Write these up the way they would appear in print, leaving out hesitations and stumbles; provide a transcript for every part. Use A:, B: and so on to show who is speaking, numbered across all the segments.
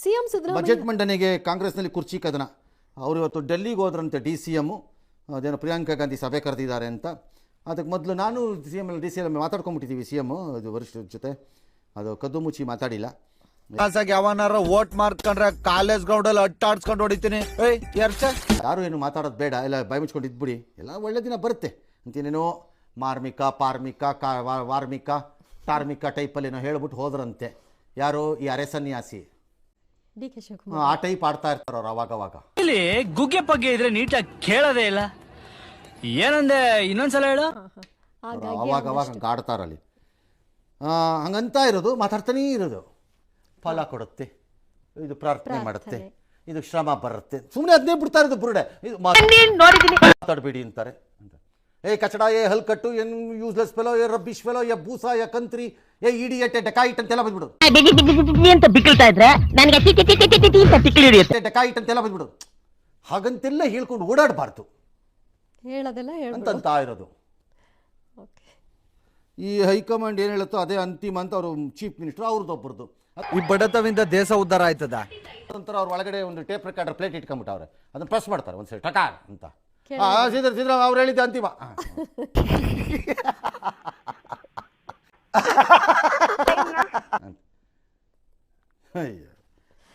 A: CM Siddaramaiah
B: budget ಮಂಡನೆಗೆ ಕಾಂಗ್ರೆಸ್ನಲ್ಲಿ ಕುರ್ಚಿ ಕದನ. ಅವರು ಇವತ್ತು ಡೆಲ್ಲಿಗೆ ಹೋದ್ರಂತೆ DCM, ಅದೇನೋ ಪ್ರಿಯಾಂಕಾ ಗಾಂಧಿ ಸಭೆ ಕರೆದಿದ್ದಾರೆ ಅಂತ. ಅದಕ್ಕೆ ಮೊದಲು ನಾನು DCM ಮಾತಾಡ್ಕೊಂಡ್ಬಿಟ್ಟಿದ್ದೀವಿ, CM ಅದು ವರಿಷ್ಠರ ಜೊತೆ, ಅದು ಕದ್ದು ಮುಚ್ಚಿ ಮಾತಾಡಿಲ್ಲ.
C: ಯಾವನಾರ ವೋಟ್ ಮಾಡ್ಕೊಂಡ್ರೆ ಕಾಲೇಜ್ ಗ್ರೌಂಡಲ್ಲಿ ಅಟ್ಟಾಡ್ಸ್ಕೊಂಡು ಹೊಡಿತೀನಿ.
B: ಯಾರು ಏನು ಮಾತಾಡೋದು ಬೇಡ, ಎಲ್ಲ ಬಾಯಿ ಮುಚ್ಕೊಂಡು ಇದ್ಬಿಡಿ, ಎಲ್ಲ ಒಳ್ಳೆ ದಿನ ಬರುತ್ತೆ ಅಂತೇನೇನೋ ಮಾರ್ಮಿಕ ವಾರ್ಮಿಕ ಟಾರ್ಮಿಕ ಟೈಪಲ್ಲಿ ಏನೋ ಹೇಳ್ಬಿಟ್ಟು ಹೋದ್ರಂತೆ. ಯಾರು ಈ ಅರೆಸನ್ಯಾಸಿ
A: DK ಶಿವಕುಮಾರ್
B: ಆ ಟೈಪ್ ಆಡ್ತಾ ಇರ್ತಾರ ಅವ್ರು ಅವಾಗ.
D: ಇಲ್ಲಿ ಗುಗ್ಗೆ ಪಗ್ಗೆ ಇದ್ರೆ ನೀಟಾಗಿ ಕೇಳೋದೇ ಇಲ್ಲ. ಏನಂದೆ ಇನ್ನೊಂದ್ಸಲ ಹೇಳು.
B: ಅವಾಗ ಆಡ್ತಾರಲ್ಲಿ. ಹಂಗಂತ ಇರೋದು, ಮಾತಾಡ್ತಾನೇ ಇರೋದು. ಫಲ ಕೊಡುತ್ತೆ, ಇದು ಪ್ರಾರ್ಥನೆ ಮಾಡುತ್ತೆ, ಇದು ಶ್ರಮ ಬರುತ್ತೆ, ಸುಮ್ಮನೆ ಅದನ್ನೇ ಬಿಡ್ತಾ ಇರೋದು ಬುರುಡೆ. ಇದು ಮಾತಾಡಬೇಡಿ ಅಂತಾರೆ. ಏ ಕಚಡ, ಏ ಹಲ್ಕಟ್ಟು, ಏನು ಯೂಸ್ಲೆಸ್ ಫೆಲೋ, ಏ ರಬ್ಬಿಶ್ ಫೆಲೋ, ಏ ಬೂಸಾ, ಏ ಕಂತ್ರಿ, ಏ ಇಡಿಯಟ್, ಡೆಕಾಯಿಟ್ ಅಂತೆಲ್ಲ ಬಂದ್ಬಿಡು.
E: ಅಂತ ಬಿಕ್ಕಳ್ತಾ ಇದ್ರೆ ನನಗೆ
B: ಡೆಕಾಯಿಟ್ ಅಂತೆಲ್ಲ ಬಂದ್ಬಿಡು. ಹಾಗಂತೆಲ್ಲ ಹೇಳ್ಕೊಂಡು ಓಡಾಡಬಾರ್ದು
A: ಹೇಳೋದೆಲ್ಲ
B: ಅಂತ ಇರೋದು. ಈ ಹೈಕಮಾಂಡ್ ಏನು ಹೇಳುತ್ತೋ ಅದೇ ಅಂತಿಮ ಅಂತ ಅವರು ಚೀಫ್ ಮಿನಿಸ್ಟರ್ ಅವ್ರದ್ದೊಬ್ಬರದು.
C: ಈ ಬಡತವಿಂದ ದೇಶ ಉದ್ಧಾರ ಆಯ್ತದ.
B: ನಂತರ ಅವ್ರ ಒಳಗಡೆ ಒಂದು ಟೇಪ್ ರೆಕಾರ್ಡರ್ ಪ್ಲೇಟ್ ಇಟ್ಕೊಂಡ್ಬಿಟ್ಟವ್ರೆ, ಅದನ್ನ ಪ್ರೆಸ್ ಮಾಡ್ತಾರೆ ಒಂದ್ಸರಿ ಟಕಾರ್ ಅಂತ. ಸಿದ್ದರಾಮಯ್ಯ ಅವ್ರು ಹೇಳಿದ್ದೆ ಅಂತಿಮ.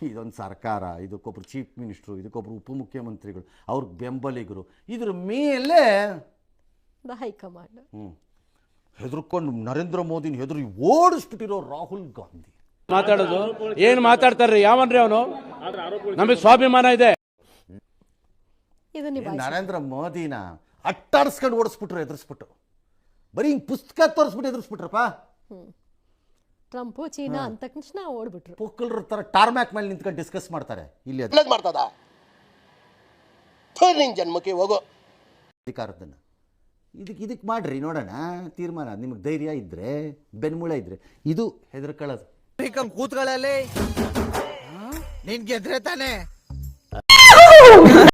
B: ಇದೊಂದು ಸರ್ಕಾರ, ಇದಕ್ಕೊಬ್ರು ಚೀಫ್ ಮಿನಿಸ್ಟ್ರು, ಇದಕ್ಕೊಬ್ರು ಉಪಮುಖ್ಯಮಂತ್ರಿಗಳು, ಅವ್ರಿಗೆ ಬೆಂಬಲಿಗರು, ಇದ್ರ ಮೇಲೆ
A: ಹೈಕಮಾಂಡ್
B: ಹೆದರ್ಕೊಂಡು ನರೇಂದ್ರ ಮೋದಿನ ಹೆದರಿ ಓಡಿಸ್ಬಿಟ್ಟಿರೋ ರಾಹುಲ್ ಗಾಂಧಿ
F: ಮಾತಾಡೋದು ಏನ್ ಮಾತಾಡ್ತಾರ್ರಿ? ಯಾವನ್ರಿ ಅವನು? ನಮಗೆ ಸ್ವಾಭಿಮಾನ ಇದೆ.
B: ನರೇಂದ್ರ ಮೋದಿನ ಅಟ್ಟಾಡಿಸ್ಕೊಂಡು ಓಡಿಸ್ಬಿಟ್ರು, ಎದುರಿಸ್ಬಿಟ್ಟು. ಬರೀ ಹಿಂಗ್ ಪುಸ್ತಕ ತೋರಿಸ್ಬಿಟ್ಟು ಎದುರಿಸ್ಬಿಟ್ರಪ್ಪ.
A: ಟ್ರಂಪ್ ಚೀನಾ ಅಂತ ತಕ್ಷಣ ಓಡ್ಬಿಟ್ರು.
B: ಪೊಕ್ಕಲ್ರ ತರ ಟಾರ್ಮ್ಯಾಕ್ ಮೇಲೆ ನಿಂತ್ಕೊಂಡು ಡಿಸ್ಕಸ್ ಮಾಡ್ತಾರೆ. ಇಲ್ಲಿ
G: ಮಾಡ್ತದ ಜನ್ಮಕ್ಕೆ ಹೋಗೋ
B: ಅಧಿಕಾರದನ್ನ ಇದಕ್ಕೆ ಮಾಡ್ರಿ, ನೋಡೋಣ ತೀರ್ಮಾನ. ನಿಮಗೆ ಧೈರ್ಯ ಇದ್ರೆ, ಬೆನ್ಮೂಳ ಇದ್ರೆ, ಇದು ಹೆದರ್ಕೊಳ್ಳೋದು.
C: ಕೂತ್ಕೊಳ್ಳಲಿ, ನಿನ್ ಗೆದ್ರೆ ತಾನೆ.